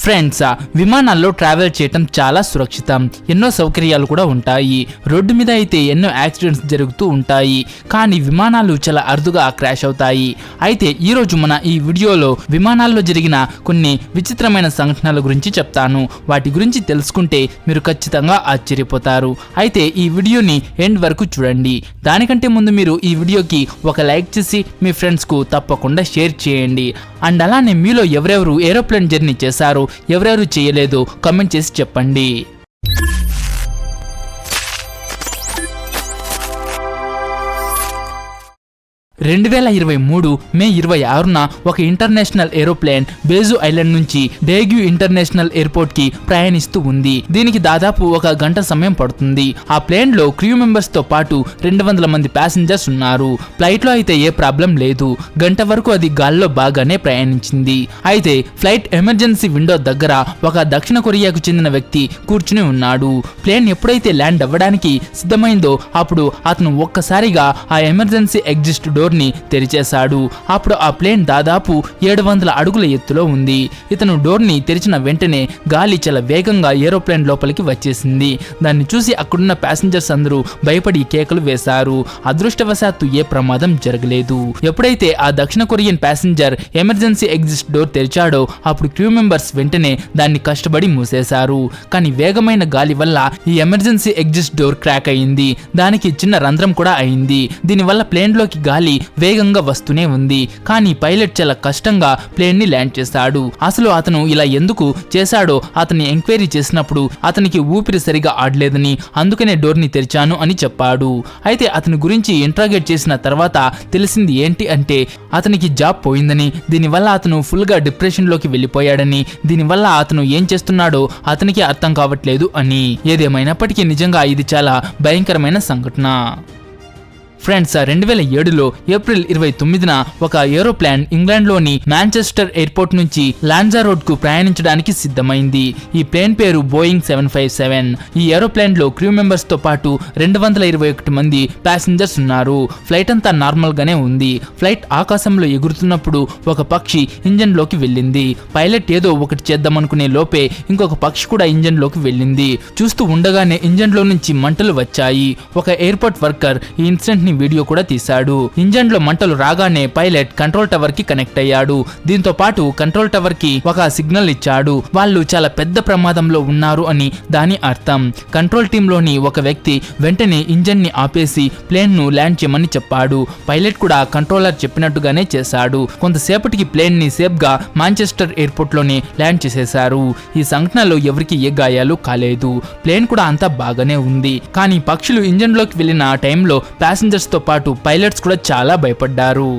Friends, విమానాల్లో travel చేయటం చాలా సురక్షితం. ఎన్నో సౌకర్యాలు కూడా ఉంటాయి. రోడ్డు మీద అయితే ఎన్నో యాక్సిడెంట్స్ జరుగుతూ ఉంటాయి, కానీ విమానాలు చాలా అరుదుగా క్రాష్ అవుతాయి. అయితే ఈరోజు మన ఈ వీడియోలో విమానాల్లో జరిగిన కొన్ని విచిత్రమైన సంఘటనల గురించి చెప్తాను. వాటి గురించి తెలుసుకుంటే మీరు ఖచ్చితంగా ఆశ్చర్యపోతారు. అయితే ఈ వీడియోని ఎండ్ వరకు చూడండి. దానికంటే ముందు మీరు ఈ వీడియోకి ఒక లైక్ చేసి మీ ఫ్రెండ్స్కు తప్పకుండా షేర్ చేయండి. అండ్ అలానే మీలో ఎవరెవరు ఏరోప్లేన్ జర్నీ చేశారో, ఎవరెవరు చేయలేదో కామెంట్ చేసి చెప్పండి. 2023 మే 26న ఒక ఇంటర్నేషనల్ ఏరోప్లేన్ బేజు ఐలాండ్ నుంచి డేగ్యూ ఇంటర్నేషనల్ ఎయిర్పోర్ట్ కి ప్రయాణిస్తూ ఉంది. దీనికి దాదాపు ఒక గంట సమయం పడుతుంది. ఆ ప్లేన్ లో క్రూ మెంబర్స్ తో పాటు 200 మంది ప్యాసింజర్స్ ఉన్నారు. ఫ్లైట్ లో అయితే ఏ ప్రాబ్లం లేదు. గంట వరకు అది గాల్లో బాగానే ప్రయాణించింది. అయితే ఫ్లైట్ ఎమర్జెన్సీ విండో దగ్గర ఒక దక్షిణ కొరియాకు చెందిన వ్యక్తి కూర్చుని ఉన్నాడు. ప్లేన్ ఎప్పుడైతే ల్యాండ్ అవ్వడానికి సిద్ధమైందో అప్పుడు అతను ఒక్కసారిగా ఆ ఎమర్జెన్సీ ఎగ్జిట్ డోర్ ని తెరిచేశాడు. అప్పుడు ఆ ప్లేన్ దాదాపు 700 అడుగుల ఎత్తులో ఉంది. ఇతను డోర్ ని తెరిచిన వెంటనే గాలి చాలా వేగంగా ఏరోప్లేన్ లోపలికి వచ్చేసింది. దాన్ని చూసి అక్కడున్న ప్యాసింజర్స్ అందరూ భయపడి కేకలు వేశారు. అదృష్టవశాత్తు ఏ ప్రమాదం జరగలేదు. ఎప్పుడైతే ఆ దక్షిణ Korean passenger emergency exit door తెరిచాడో అప్పుడు క్రూ మెంబర్స్ వెంటనే దాన్ని కష్టపడి మూసేశారు. కానీ వేగమైన గాలి వల్ల ఈ ఎమర్జెన్సీ ఎగ్జిట్ డోర్ క్రాక్ అయింది. దానికి చిన్న రంధ్రం కూడా అయింది. దీనివల్ల ప్లేన్ లోకి గాలి వేగంగా వస్తూనే ఉంది. కానీ పైలట్ చాలా కష్టంగా ప్లేన్ ని ల్యాండ్ చేశాడు. అసలు అతను ఇలా ఎందుకు చేశాడో అతన్ని ఎంక్వైరీ చేసినప్పుడు అతనికి ఊపిరి సరిగా ఆడలేదని, అందుకనే డోర్ ని తెరిచాను అని చెప్పాడు. అయితే అతని గురించి ఇంట్రాగేట్ చేసిన తర్వాత తెలిసింది ఏంటి అంటే అతనికి జాబ్ పోయిందని, దీనివల్ల అతను ఫుల్ గా డిప్రెషన్ లోకి వెళ్ళిపోయాడని, దీనివల్ల అతను ఏం చేస్తున్నాడో అతనికి అర్థం కావట్లేదు అని. ఏదేమైనప్పటికీ నిజంగా ఇది చాలా భయంకరమైన సంఘటన. ఫ్రెండ్స్, 2007లో ఏప్రిల్ 29న ఒక ఏరోప్లేన్ ఇంగ్లాండ్లోని మాంచెస్టర్ ఎయిర్పోర్ట్ నుంచి లాంజారోడ్ కు ప్రయాణించడానికి సిద్ధమైంది. ఈ ప్లేన్ పేరు బోయింగ్ 757. ఈ ఏరోప్లేన్ లో క్రూ మెంబర్స్ తో పాటు 221 మంది ప్యాసింజర్స్ ఉన్నారు. ఫ్లైట్ అంతా నార్మల్ గానే ఉంది. ఫ్లైట్ ఆకాశంలో ఎగురుతున్నప్పుడు ఒక పక్షి ఇంజన్ లోకి వెళ్ళింది. పైలట్ ఏదో ఒకటి చేద్దామనుకునే లోపే ఇంకొక పక్షి కూడా ఇంజన్ లోకి వెళ్ళింది. చూస్తూ ఉండగానే ఇంజన్ లో నుంచి మంటలు వచ్చాయి. ఒక ఎయిర్పోర్ట్ వర్కర్ ఈ ఇన్సిడెంట్ వీడియో కూడా తీశాడు. ఇంజన్ లో మంటలు రాగానే పైలట్ కంట్రోల్ టవర్ కి కనెక్ట్ అయ్యాడు. దీంతో పాటు కంట్రోల్ టవర్ కి ఒక సిగ్నల్ ఇచ్చాడు. వాళ్ళు చాలా పెద్ద ప్రమాదంలో ఉన్నారు అని దాని అర్థం. కంట్రోల్ టీమ్ లోని ఒక వ్యక్తి వెంటనే ఇంజన్ ని ఆపేసి ప్లేన్ ను ల్యాండ్ చేయమని చెప్పాడు. పైలట్ కూడా కంట్రోలర్ చెప్పినట్టుగానే చేశాడు. కొంతసేపటికి ప్లేన్ ని సేఫ్ గా మాంచెస్టర్ ఎయిర్పోర్ట్ లోనే ల్యాండ్ చేసేశారు. ఈ సంఘటనలో ఎవరికి ఏ గాయాలు కాలేదు. ప్లేన్ కూడా అంతా బాగానే ఉంది. కానీ పక్షులు ఇంజన్ లోకి వెళ్లిన టైంలో ప్యాసింజర్స్ తో పాటు పైలట్స్ కూడా చాలా భయపడ్డారు.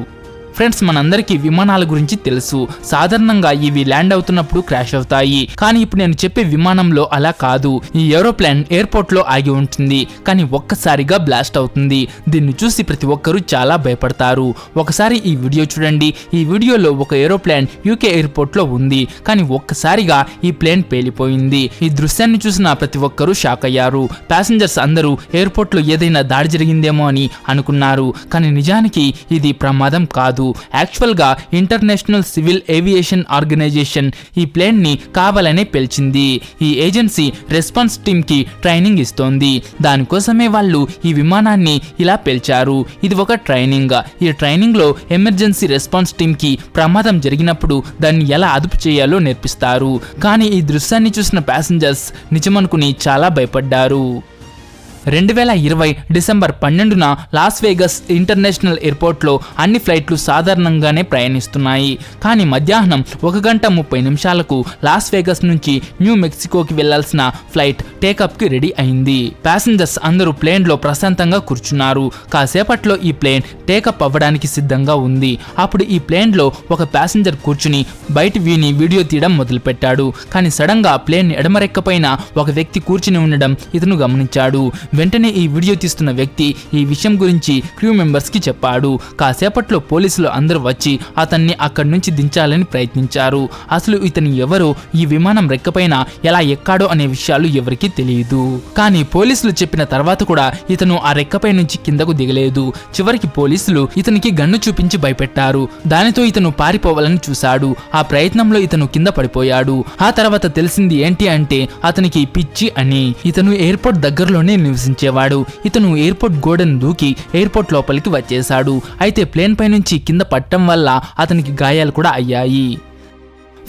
ఫ్రెండ్స్, మనందరికీ విమానాల గురించి తెలుసు. సాధారణంగా ఇవి ల్యాండ్ అవుతున్నప్పుడు క్రాష్ అవుతాయి. కానీ ఇప్పుడు నేను చెప్పే విమానంలో అలా కాదు. ఈ ఏరోప్లేన్ ఎయిర్పోర్ట్ లో ఆగి ఉంటుంది, కానీ ఒక్కసారిగా బ్లాస్ట్ అవుతుంది. దీన్ని చూసి ప్రతి ఒక్కరూ చాలా భయపడతారు. ఒకసారి ఈ వీడియో చూడండి. ఈ వీడియోలో ఒక ఏరోప్లేన్ యూకే ఎయిర్పోర్ట్ లో ఉంది, కానీ ఒక్కసారిగా ఈ ప్లేన్ పేలిపోయింది. ఈ దృశ్యాన్ని చూసిన ప్రతి ఒక్కరూ షాక్ అయ్యారు. ప్యాసింజర్స్ అందరూ ఎయిర్పోర్ట్ లో ఏదైనా దాడి జరిగిందేమో అని అనుకున్నారు. కానీ నిజానికి ఇది ప్రమాదం కాదు. యాక్చువల్ గా ఇంటర్నేషనల్ సివిల్ ఏవియేషన్ ఆర్గనైజేషన్ ఈ ప్లేన్ ని కావాలనే పేల్చింది. ఈ ఏజెన్సీ రెస్పాన్స్ టీమ్ కి ట్రైనింగ్ ఇస్తోంది. దానికోసమే వాళ్ళు ఈ విమానాన్ని ఇలా పేల్చారు. ఇది ఒక ట్రైనింగ్. ఈ ట్రైనింగ్ లో ఎమర్జెన్సీ రెస్పాన్స్ టీమ్ కి ప్రమాదం జరిగినప్పుడు దాన్ని ఎలా అదుపు చేయాలో నేర్పిస్తారు. కానీ ఈ దృశ్యాన్ని చూసిన ప్యాసింజర్స్ నిజమనుకుని చాలా భయపడ్డారు. 2020 డిసెంబర్ 12న లాస్ వేగస్ ఇంటర్నేషనల్ ఎయిర్పోర్ట్ లో అన్ని ఫ్లైట్లు సాధారణంగానే ప్రయాణిస్తున్నాయి. కానీ మధ్యాహ్నం 1 గంట 30 నిమిషాలకు లాస్ వేగస్ నుంచి న్యూ మెక్సికోకి వెళ్లాల్సిన ఫ్లైట్ టేకప్ కి రెడీ అయింది. ప్యాసింజర్స్ అందరూ ప్లేన్ లో ప్రశాంతంగా కూర్చున్నారు. కాసేపట్లో ఈ ప్లేన్ టేకప్ అవ్వడానికి సిద్ధంగా ఉంది. అప్పుడు ఈ ప్లేన్ లో ఒక ప్యాసింజర్ కూర్చుని బయట వ్యూని వీడియో తీయడం మొదలుపెట్టాడు. కానీ సడన్ గా ప్లేన్ ఎడమరెక్క పైన ఒక వ్యక్తి కూర్చుని ఉండడం ఇతను గమనించాడు. వెంటనే ఈ వీడియో తీస్తున్న వ్యక్తి ఈ విషయం గురించి క్రూ మెంబర్స్ కి చెప్పాడు. కాసేపట్లో పోలీసులు అందరూ వచ్చి అతన్ని అక్కడి నుంచి దించాలని ప్రయత్నించారు. అసలు ఇతను ఎవరో, ఈ విమానం రెక్కపైన ఎలా ఎక్కాడో అనే విషయాలు ఎవరికీ తెలియదు. కానీ పోలీసులు చెప్పిన తర్వాత కూడా ఇతను ఆ రెక్కపై నుంచి కిందకు దిగలేదు. చివరికి పోలీసులు ఇతనికి గన్ను చూపించి భయపెట్టారు. దానితో ఇతను పారిపోవాలని చూశాడు. ఆ ప్రయత్నంలో ఇతను కింద పడిపోయాడు. ఆ తర్వాత తెలిసింది ఏంటి అంటే అతనికి పిచ్చి అని. ఇతను ఎయిర్పోర్ట్ దగ్గరలోనే నివసించేవాడు. ఇతను ఎయిర్పోర్ట్ గోడను దూకి ఎయిర్పోర్ట్ లోపలికి వచ్చేశాడు. అయితే ప్లేన్ పై నుంచి కింద పడటం వల్ల అతనికి గాయాలు కూడా అయ్యాయి.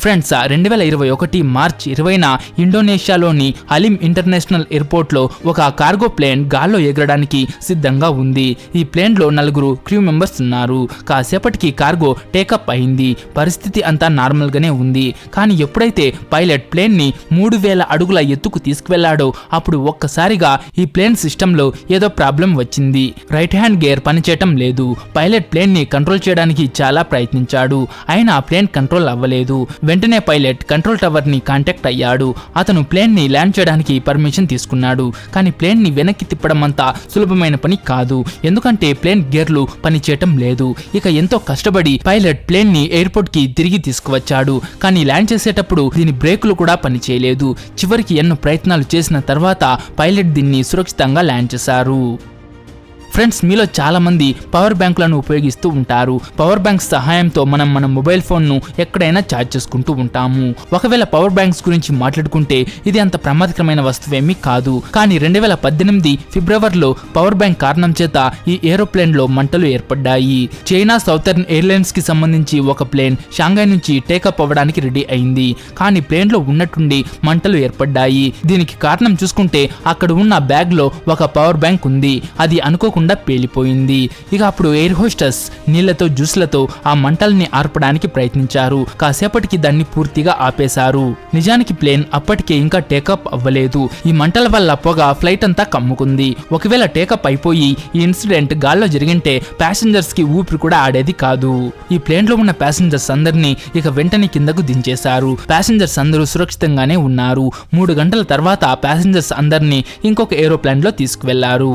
ఫ్రెండ్స్, 2021 మార్చి 20న ఇండోనేషియాలోని అలిం ఇంటర్నేషనల్ ఎయిర్పోర్ట్లో ఒక కార్గో ప్లేన్ గాల్లో ఎగరడానికి సిద్ధంగా ఉంది. ఈ ప్లేన్లో 4 క్రూ మెంబర్స్ ఉన్నారు. కాసేపటికి కార్గో టేకప్ అయింది. పరిస్థితి అంతా నార్మల్గానే ఉంది. కానీ ఎప్పుడైతే పైలట్ ప్లేన్ని 3000 అడుగుల ఎత్తుకు తీసుకువెళ్లాడో అప్పుడు ఒక్కసారిగా ఈ ప్లేన్ సిస్టంలో ఏదో ప్రాబ్లం వచ్చింది. రైట్ హ్యాండ్ గేర్ పనిచేయటం లేదు. పైలట్ ప్లేన్ని కంట్రోల్ చేయడానికి చాలా ప్రయత్నించాడు. అయినా ఆ ప్లేన్ కంట్రోల్ అవ్వలేదు. వెంటనే పైలట్ కంట్రోల్ టవర్ ని కాంటాక్ట్ అయ్యాడు. అతను ప్లేన్ ని ల్యాండ్ చేయడానికి పర్మిషన్ తీసుకున్నాడు. కానీ ప్లేన్ ని వెనక్కి తిప్పడం అంతా సులభమైన పని కాదు. ఎందుకంటే ప్లేన్ గేర్లు పనిచేయటం లేదు. ఇక ఎంతో కష్టపడి పైలట్ ప్లేన్ ని ఎయిర్పోర్ట్ కి తిరిగి తీసుకువచ్చాడు. కానీ ల్యాండ్ చేసేటప్పుడు దీని బ్రేకులు కూడా పనిచేయలేదు. చివరికి ఎన్నో ప్రయత్నాలు చేసిన తర్వాత పైలట్ దీన్ని సురక్షితంగా ల్యాండ్ చేశారు. ఫ్రెండ్స్, మీలో చాలా మంది పవర్ బ్యాంకులను ఉపయోగిస్తూ ఉంటారు. పవర్ బ్యాంక్స్ సహాయంతో మనం మన మొబైల్ ఫోన్ను ఎక్కడైనా ఛార్జ్ చేసుకుంటూ ఉంటాము. ఒకవేళ పవర్ బ్యాంక్స్ గురించి మాట్లాడుకుంటే ఇది అంత ప్రమాదకరమైన వస్తువేమీ కాదు. కానీ 2018 ఫిబ్రవరిలో పవర్ బ్యాంక్ కారణం చేత ఈ ఏరోప్లేన్ లో మంటలు ఏర్పడ్డాయి. చైనా సౌతర్న్ ఎయిర్లైన్స్ కి సంబంధించి ఒక ప్లేన్ షాంఘై నుంచి టేకప్ అవ్వడానికి రెడీ అయింది. కానీ ప్లేన్ లో ఉన్నట్టుండి మంటలు ఏర్పడ్డాయి. దీనికి కారణం చూసుకుంటే అక్కడ ఉన్న బ్యాగ్ లో ఒక పవర్ బ్యాంక్ ఉంది. అది అనుకోకుండా పేలిపోయింది. ఇక అప్పుడు ఎయిర్ హోస్టెస్ నీళ్లతో జ్యూస్లతో ఆ మంటల్ని ఆర్పడానికి ప్రయత్నించారు. కాసేపటికి దాన్ని పూర్తిగా ఆపేశారు. నిజానికి ప్లేన్ అప్పటికే ఇంకా టేకప్ అవ్వలేదు. ఈ మంటల వల్ల పొగ ఫ్లైట్ అంతా కమ్ముకుంది. ఒకవేళ టేకప్ అయిపోయి ఈ ఇన్సిడెంట్ గాల్లో జరిగింటే ప్యాసింజర్స్ కి ఊపిరి కూడా ఆడేది కాదు. ఈ ప్లేన్ లో ఉన్న ప్యాసింజర్స్ అందరినీ ఇక వెంటనే కిందకు దించేశారు. ప్యాసింజర్స్ అందరూ సురక్షితంగానే ఉన్నారు. 3 గంటల తర్వాత ప్యాసింజర్స్ అందరినీ ఇంకొక ఏరోప్లేన్ లో తీసుకువెళ్లారు.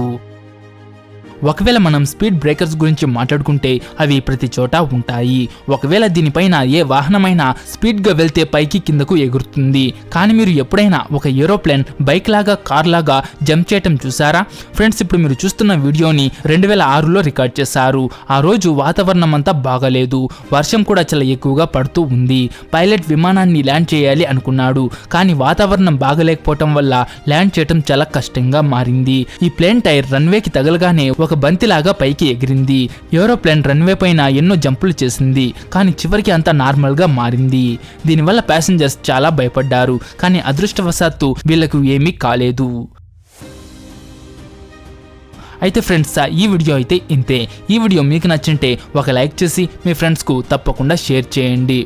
ఒకవేళ మనం స్పీడ్ బ్రేకర్స్ గురించి మాట్లాడుకుంటే అవి ప్రతి చోట ఉంటాయి. ఒకవేళ దీనిపైన ఏ వాహనమైనా స్పీడ్ గా వెళ్తే పైకి కిందకు ఎగురుతుంది. కానీ మీరు ఎప్పుడైనా ఒక ఏరోప్లేన్ బైక్ లాగా, కార్ లాగా జంప్ చేయటం చూసారా? ఫ్రెండ్స్, ఇప్పుడు మీరు చూస్తున్న వీడియోని 2006లో రికార్డ్ చేశారు. ఆ రోజు వాతావరణం అంతా బాగలేదు. వర్షం కూడా చాలా ఎక్కువగా పడుతూ ఉంది. పైలట్ విమానాన్ని ల్యాండ్ చేయాలి అనుకున్నాడు. కానీ వాతావరణం బాగలేకపోవటం వల్ల ల్యాండ్ చేయటం చాలా కష్టంగా మారింది. ఈ ప్లేన్ టైర్ రన్వేకి తగలగానే ఒక బంతిలాగా పైకి ఎగిరింది. ఏరోప్లేన్ రన్వే పైన ఎన్నో జంపులు చేసింది. కానీ చివరికి అంతా నార్మల్ గా మారింది. దీనివల్ల ప్యాసింజర్స్ చాలా భయపడ్డారు. కానీ అదృష్టవశాత్తు వీళ్లకు ఏమీ కాలేదు. అయితే ఫ్రెండ్స్, ఈ వీడియో అయితే ఇంతే. ఈ వీడియో మీకు నచ్చింటే ఒక లైక్ చేసి మీ ఫ్రెండ్స్కు తప్పకుండా షేర్ చేయండి.